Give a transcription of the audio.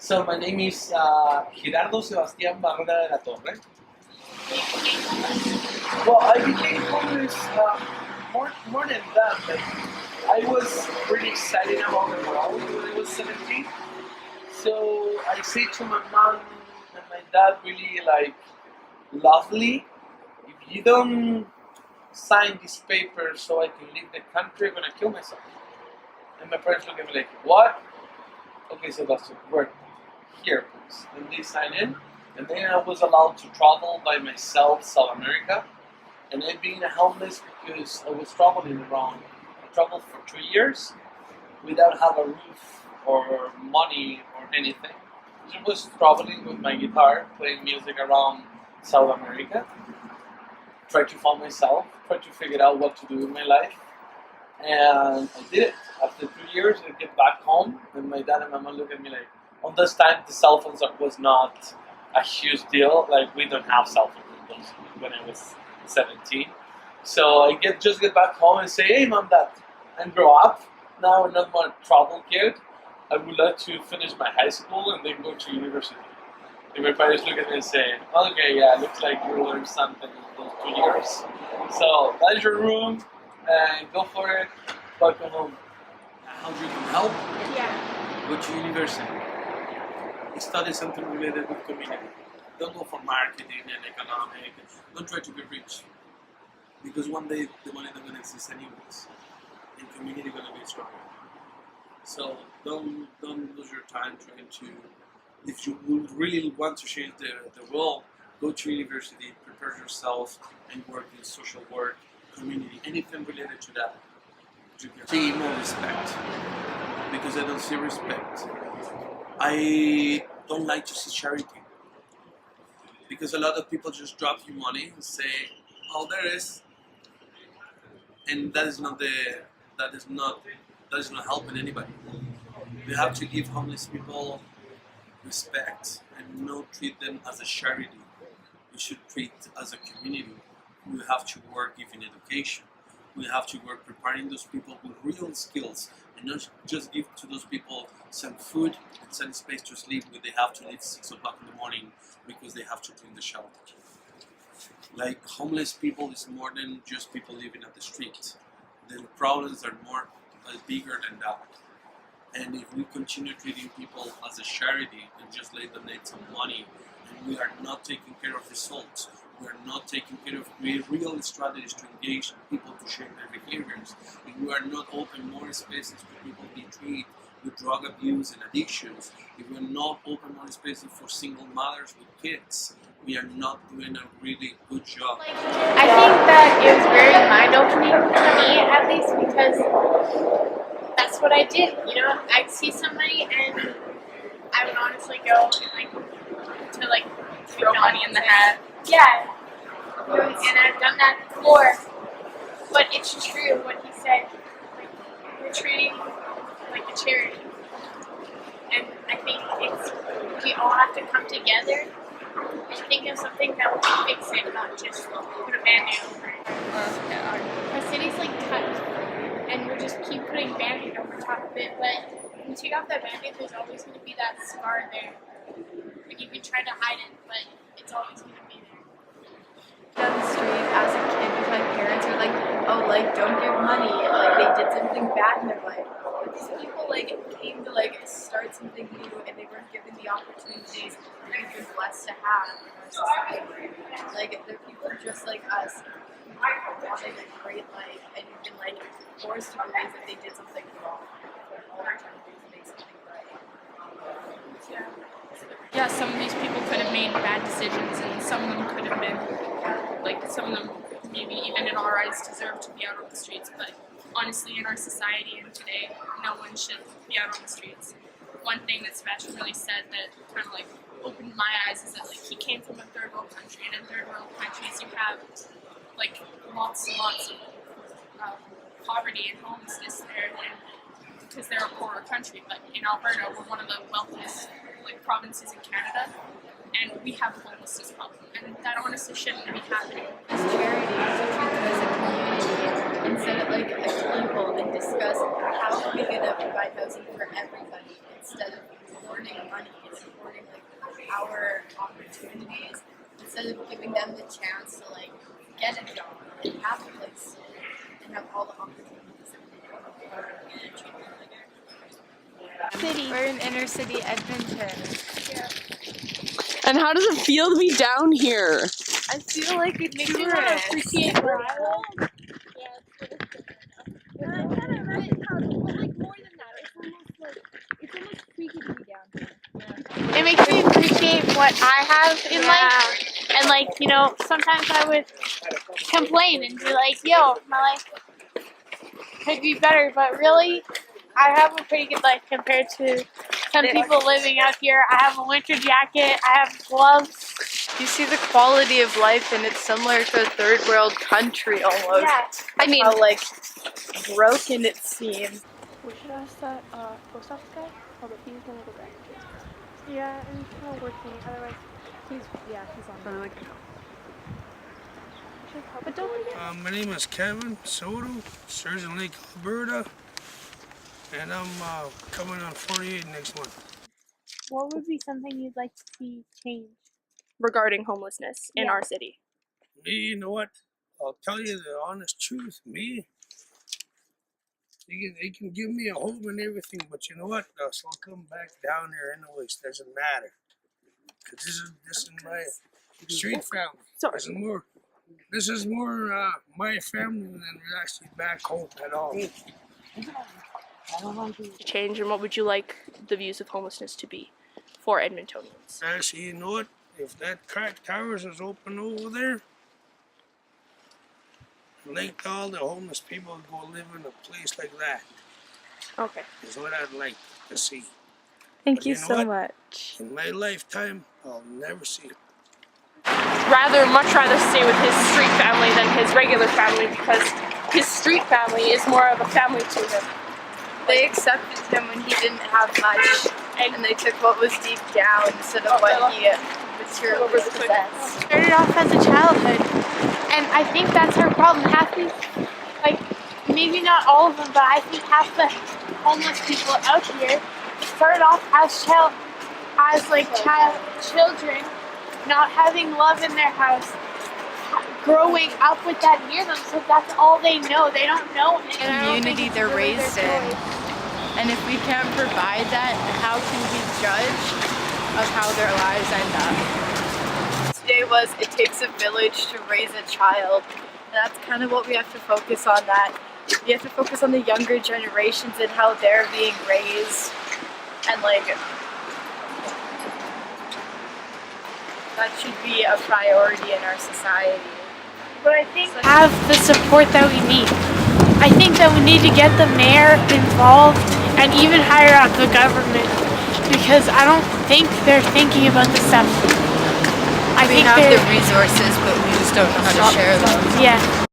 So my name is Gerardo Sebastián Barrera de la Torre. Well, I became homeless more than that. Like, I was really excited about the world when I was 17. So I say to my mom and my dad really like, lovely, if you don't sign this paper so I can leave the country, I'm gonna kill myself. And my parents look at me like, what? Okay, Sebastian, work here, please. And they signed in, and then I was allowed to travel by myself South America. And then being homeless because I was traveling around. I traveled for 2 years without have a roof or money or anything. I was traveling with my guitar, playing music around South America. Tried to find myself, tried to figure out what to do in my life. And I did it. After 2 years, I get back home, and my dad and my mom look at me like, on this time, the cell phones was not a huge deal. Like, we don't have cell phones when I was 17. So I just get back home and say, hey, mom, dad, and grow up. Now I'm not more a travel kid. I would like to finish my high school and then go to university. And my parents look at me and say, okay, yeah, looks like you learned something in those 2 years. So that's your room, and go for it. Welcome home. How you can help? Yeah. Go to university. Study something related with community. Don't go for marketing and economics. Don't try to be rich. Because one day the money is not going to exist anyways. And community is going to be stronger. So don't lose your time trying to, if you would really want to change the world, go to university, prepare yourself, and work in social work, community, anything related to that. You can see more respect. Because I don't see respect. I don't like to see charity. Because a lot of people just drop you money and say, oh, there is. And that is not helping anybody. We have to give homeless people respect and not treat them as a charity. We should treat as a community. We have to work giving education. We have to work preparing those people with real skills and not just give to those people some food and some space to sleep where they have to leave 6 o'clock in the morning because they have to clean the shelter. Like, homeless people is more than just people living at the street. The problems are bigger than that. And if we continue treating people as a charity and just let them need some money, and we are not taking care of results, we are not taking care of real strategies to engage people to change their behaviors, if we are not open more spaces for people to be treated with drug abuse and addictions, if we are not open more spaces for single mothers with kids, we are not doing a really good job. I think that it was very mind-opening for me, at least, because that's what I did. You know, I'd see somebody and I would honestly go and throw money in the hat. Yeah, and I've done that before. But it's true what he said. Like, we're treating like a charity, and I think we all have to come together and think of something that will fix it, not just put a band-aid over it. Our city's cut, and we just keep putting band-aid over top of it, but when you take off that band-aid, there's always going to be that scar there. And you can try to hide it, but it's always going to be there. Down the street as a kid with my parents are like, oh, don't give money, they did something bad in their life. But these people came to start something new, and they weren't given the opportunities we've been blessed to have in our society. They're people just like us who wanted a great life, and you've been forced to believe that they did something wrong. All they're trying to do is make something right. Yeah, some of these people could have made bad decisions, and some of them could have been, some of them maybe even in our eyes deserve to be out on the streets, but honestly in our society and today, no one should be out on the streets. One thing that Sebastian really said that kind of opened my eyes is that he came from a third world country, and in third world countries you have lots and lots of poverty and homelessness there, and because they're a poorer country, but in Alberta we're one of the wealthiest provinces in Canada, and we have a homelessness problem, and that honestly shouldn't be happening. As charity, to treat them as a community instead of a people, and discuss how are we going to provide housing for everybody instead of hoarding money and instead of giving them the chance to like get a job, like have a place and have all the opportunities. City. We're in inner city Edmonton. And how does it feel to be down here? I feel like a Makes me want to tourist. appreciate where I live. It makes me appreciate what I have in life, and like, you know, sometimes I would complain and be like, yo, my life could be better, but really I have a pretty good life compared to some people living out here. I have a winter jacket, I have gloves. You see the quality of life, and it's similar to a third world country almost. Yeah. I mean, How like broken it seems. We should ask that post office guy. Oh, but he's gonna go back. Yeah, and he's kind of working. Otherwise, he's on. like, But don't forget. My name is Kevin Soto, Surgeon Lake, Alberta, and I'm coming on 48 next month. What would be something you'd like to see change? regarding homelessness in our city. Me, you know what? I'll tell you the honest truth. Me, they can give me a home and everything, but you know what? I'll still come back down here anyways. Doesn't matter. 'Cause this is my street family. This is more my family than actually back home at all. Change, and what would you like the views of homelessness to be for Edmontonians? Actually, you know what? If that crack towers is open over there, I'd like all the homeless people to go live in a place like that. Okay. Is what I'd like to see. Thank But you you know so what? much. In my lifetime, I'll never see it. Much rather stay with his street family than his regular family, because his street family is more of a family to him. They accepted him when he didn't have much, and they took what was deep down instead of what he materially possessed. Started off as a childhood, and I think that's our problem. Half these, like, maybe not all of them, but I think half the homeless people out here started off as children, not having love in their house, growing up with that near them, so that's all they know. They don't know anything. Community they're raised in. And if we can't provide that, how can we judge of how their lives end up? Today was It Takes a Village to Raise a Child. And that's kind of what we have to focus on, that. We have to focus on the younger generations and how they're being raised. And like, that should be a priority in our society. But I think have the support that we need. I think that we need to get the mayor involved and even higher up the government, because I don't think they're thinking about the stuff. We have the resources, but we just don't know how to share them. Yeah.